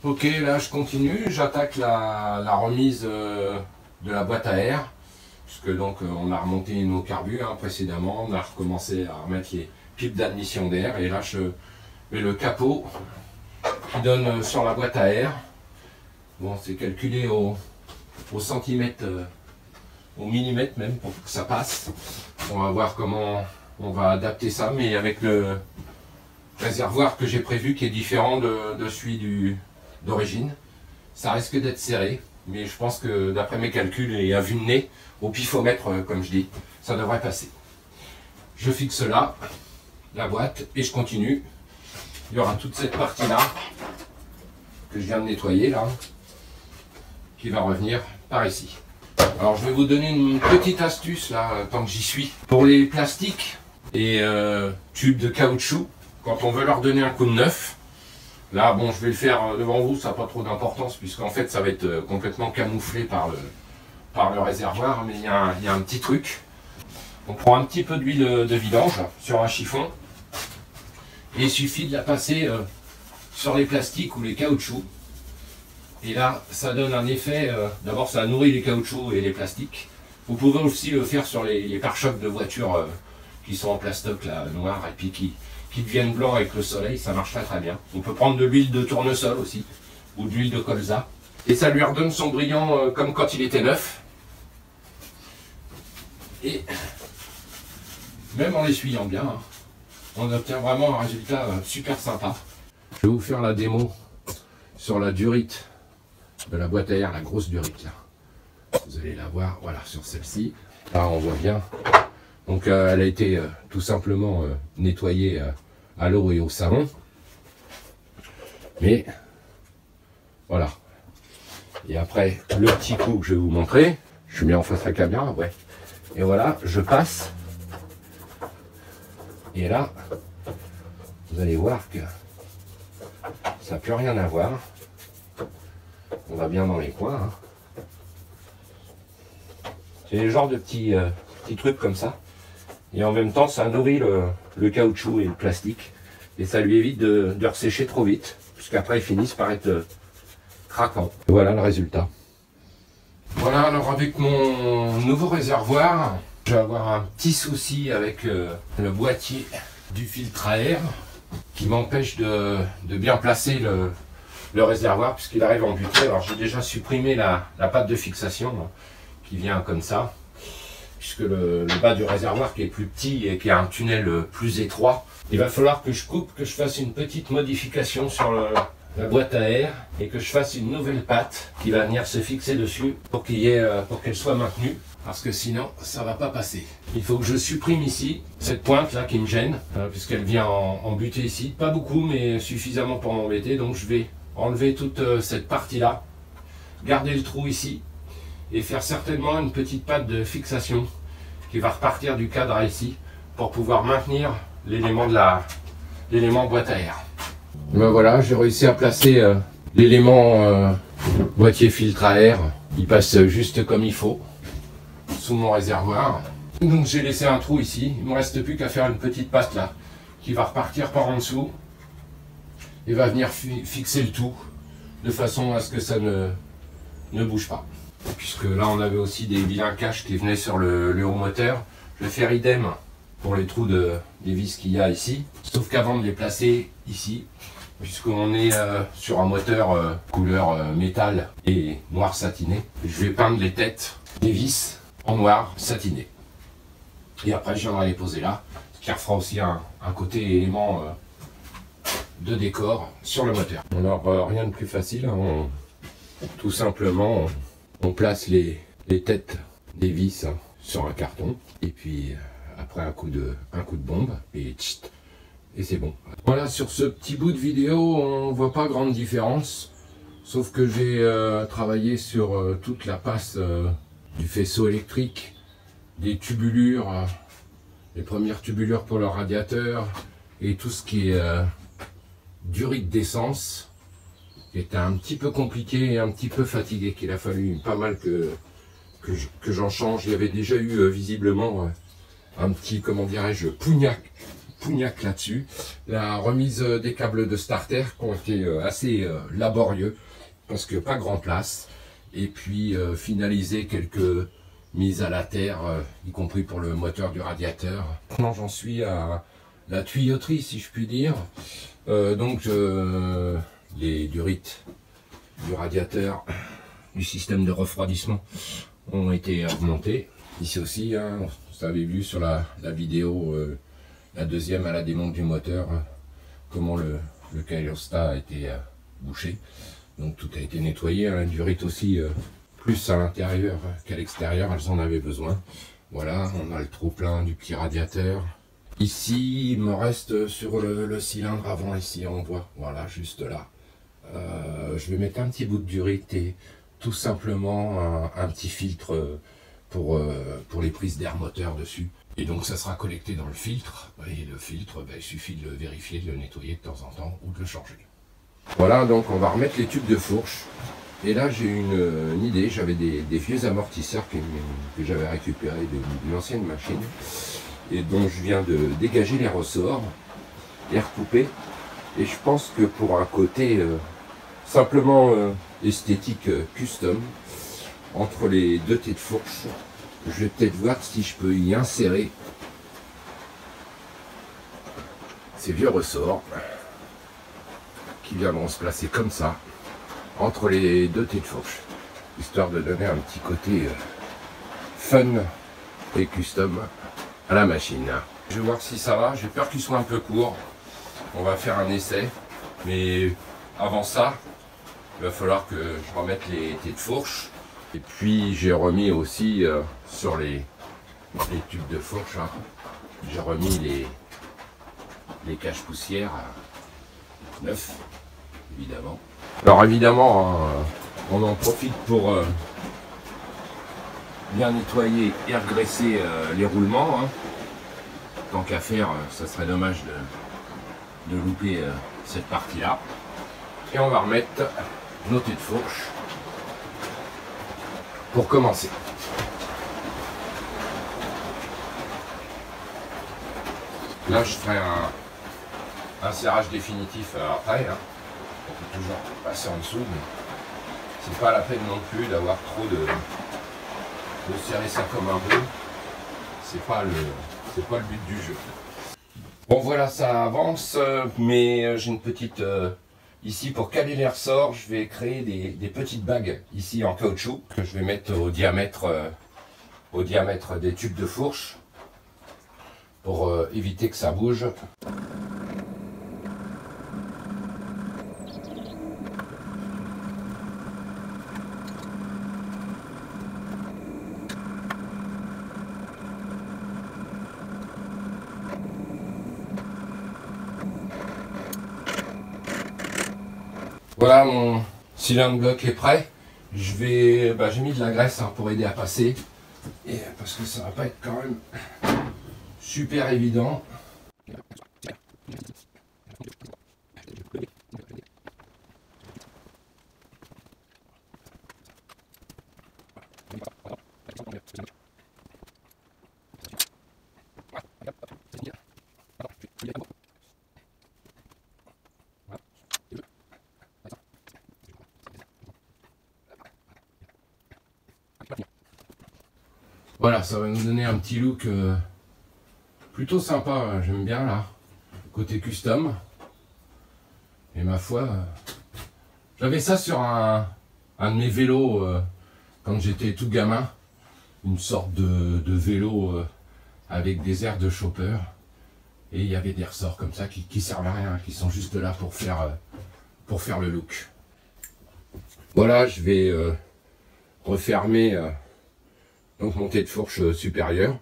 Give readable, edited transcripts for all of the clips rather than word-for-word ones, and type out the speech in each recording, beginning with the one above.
Ok, là je continue, j'attaque la remise de la boîte à air, puisque donc on a remonté nos carbus précédemment, on a recommencé à remettre les pipes d'admission d'air, et là je mets le capot qui donne sur la boîte à air. Bon, c'est calculé au centimètre, au millimètre même pour que ça passe. On va voir comment on va adapter ça, mais avec le réservoir que j'ai prévu qui est différent de celui d'origine. Ça risque d'être serré, mais je pense que d'après mes calculs et à vue de nez, au pifomètre comme je dis, ça devrait passer. Je fixe là la boîte et je continue. Il y aura toute cette partie là que je viens de nettoyer là, qui va revenir par ici. Alors je vais vous donner une petite astuce là, tant que j'y suis. Pour les plastiques et tubes de caoutchouc, quand on veut leur donner un coup de neuf, là bon, je vais le faire devant vous, ça n'a pas trop d'importance puisqu'en fait ça va être complètement camouflé par le réservoir, mais il y a un petit truc. On prend un petit peu d'huile de vidange sur un chiffon et il suffit de la passer sur les plastiques ou les caoutchoucs. Et là, ça donne un effet, d'abord ça nourrit les caoutchoucs et les plastiques. Vous pouvez aussi le faire sur les pare-chocs de voitures qui sont en plastoc là, noir, et puis qui deviennent blancs avec le soleil, ça marche très bien. On peut prendre de l'huile de tournesol aussi, ou de l'huile de colza. Et ça lui redonne son brillant comme quand il était neuf. Et même en l'essuyant bien, on obtient vraiment un résultat super sympa. Je vais vous faire la démo sur la durite de la boîte à air, la grosse durite là. Vous allez la voir, voilà, sur celle-ci. Là on voit bien. Donc elle a été tout simplement nettoyée à l'eau et au savon. Mais voilà. Et après le petit coup que je vais vous montrer, je mets en face la caméra, ouais. Et voilà, je passe. Et là, vous allez voir que ça n'a plus rien à voir. On va bien dans les coins. Hein. C'est le genre de petits trucs comme ça. Et en même temps, ça nourrit le caoutchouc et le plastique. Et ça lui évite de ressécher trop vite. Puisqu'après, ils finissent par être craquants. Et voilà le résultat. Voilà, alors avec mon nouveau réservoir, je vais avoir un petit souci avec le boîtier du filtre à air qui m'empêche de bien placer le réservoir puisqu'il arrive en butée. Alors j'ai déjà supprimé la patte de fixation qui vient comme ça, puisque le bas du réservoir qui est plus petit et qui a un tunnel plus étroit, il va falloir que je coupe, que je fasse une petite modification sur la boîte à air et que je fasse une nouvelle patte qui va venir se fixer dessus pour qu'elle soit maintenue, parce que sinon ça va pas passer. Il faut que je supprime ici cette pointe là qui me gêne puisqu'elle vient en butée ici, pas beaucoup mais suffisamment pour m'embêter. Donc je vais enlever toute cette partie là, garder le trou ici et faire certainement une petite patte de fixation qui va repartir du cadre ici pour pouvoir maintenir l'élément boîte à air. Ben voilà, j'ai réussi à placer l'élément boîtier filtre à air. Il passe juste comme il faut sous mon réservoir. Donc j'ai laissé un trou ici. Il ne me reste plus qu'à faire une petite patte là qui va repartir par en dessous et va venir fixer le tout de façon à ce que ça ne bouge pas. Puisque là on avait aussi des vilains caches qui venaient sur le haut moteur. Je vais faire idem pour les trous des vis qu'il y a ici. Sauf qu'avant de les placer ici, puisqu'on est sur un moteur couleur métal et noir satiné, je vais peindre les têtes des vis en noir satiné. Et après je viendrai les poser là, ce qui refera aussi un côté élément de décor sur le moteur. Alors rien de plus facile, hein, tout simplement on place les têtes des vis sur un carton et puis après un coup de bombe et tchit, et c'est bon. Voilà, sur ce petit bout de vidéo on voit pas grande différence, sauf que j'ai travaillé sur toute la passe du faisceau électrique, des tubulures, les premières tubulures pour le radiateur et tout ce qui est durite d'essence, qui était un petit peu compliqué et un petit peu fatigué, qu'il a fallu pas mal que j'en change. Il y avait déjà eu visiblement un petit, comment dirais-je, Pougnac là-dessus. La remise des câbles de starter qui ont été assez laborieux parce que pas grand place. Et puis finaliser quelques mises à la terre, y compris pour le moteur du radiateur. Maintenant j'en suis à la tuyauterie si je puis dire. Les durites du radiateur, du système de refroidissement ont été remontés. Ici aussi, hein, vous avez vu sur la vidéo, la deuxième à la démonte du moteur, comment le caliostat a été bouché. Donc tout a été nettoyé, hein, durite aussi, plus à l'intérieur qu'à l'extérieur, elles en avaient besoin. Voilà, on a le trop plein du petit radiateur. Ici, il me reste sur le cylindre avant, ici on voit, voilà, juste là. Je vais mettre un petit bout de durite et tout simplement un petit filtre pour les prises d'air moteur dessus. Et donc ça sera collecté dans le filtre. Et le filtre, il suffit de le vérifier, de le nettoyer de temps en temps ou de le changer. Voilà, donc on va remettre les tubes de fourche. Et là j'ai une idée, j'avais des vieux amortisseurs que j'avais récupérés d'une ancienne machine. Et dont je viens de dégager les ressorts, les recouper. Et je pense que pour un côté simplement esthétique custom, entre les deux têtes de fourche, je vais peut-être voir si je peux y insérer ces vieux ressorts qui viendront se placer comme ça entre les deux têtes de fourche, histoire de donner un petit côté fun et custom à la machine. Je vais voir si ça va, j'ai peur qu'il soit un peu court. On va faire un essai, mais avant ça, il va falloir que je remette les têtes de fourche. Et puis j'ai remis aussi sur les tubes de fourche, hein, j'ai remis les caches poussières neufs, évidemment. Alors évidemment, hein, on en profite pour bien nettoyer et regresser les roulements. Hein. Tant qu'à faire, ça serait dommage de louper cette partie-là. Et on va remettre nos têtes de fourche pour commencer. Là, je ferai un serrage définitif après. Hein. On peut toujours passer en dessous, mais c'est pas la peine non plus d'avoir trop de serrer ça comme un bœuf. C'est pas le but du jeu. Bon voilà, ça avance, mais j'ai une petite ici pour caler les ressorts, je vais créer des petites bagues ici en caoutchouc que je vais mettre au diamètre des tubes de fourche pour éviter que ça bouge. Voilà, mon cylindre bloc est prêt. J'ai mis de la graisse hein, pour aider à passer. Et parce que ça va pas être quand même super évident. Voilà, ça va nous donner un petit look plutôt sympa, j'aime bien là, côté custom. Et ma foi, j'avais ça sur un de mes vélos quand j'étais tout gamin, une sorte de vélo avec des airs de chopper. Et il y avait des ressorts comme ça qui servent à rien, qui sont juste là pour faire le look. Voilà, je vais refermer donc mon tête de fourche supérieure.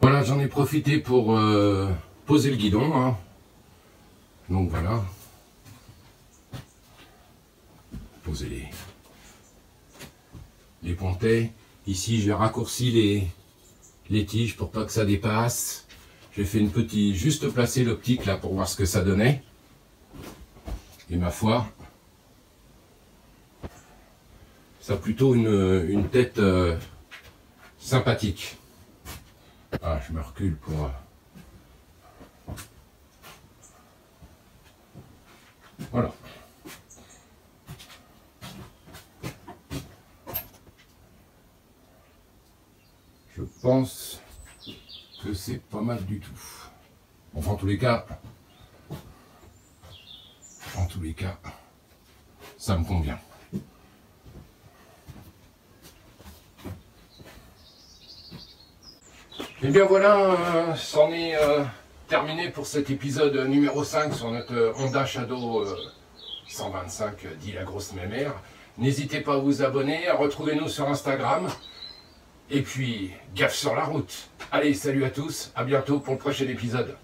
Voilà, j'en ai profité pour poser le guidon, hein. Donc voilà. Poser les pontets. Ici, j'ai raccourci les tiges pour pas que ça dépasse. J'ai fait une petite, juste placer l'optique là pour voir ce que ça donnait. Et ma foi, ça a plutôt une tête sympathique. Ah, je me recule pour... Voilà. Je pense que c'est pas mal du tout. Enfin, en tous les cas, ça me convient. Et bien voilà, c'en est terminé pour cet épisode numéro 5 sur notre Honda Shadow 125, dit la grosse mémère. N'hésitez pas à vous abonner, retrouvez-nous sur Instagram. Et puis, gaffe sur la route. Allez, salut à tous, à bientôt pour le prochain épisode.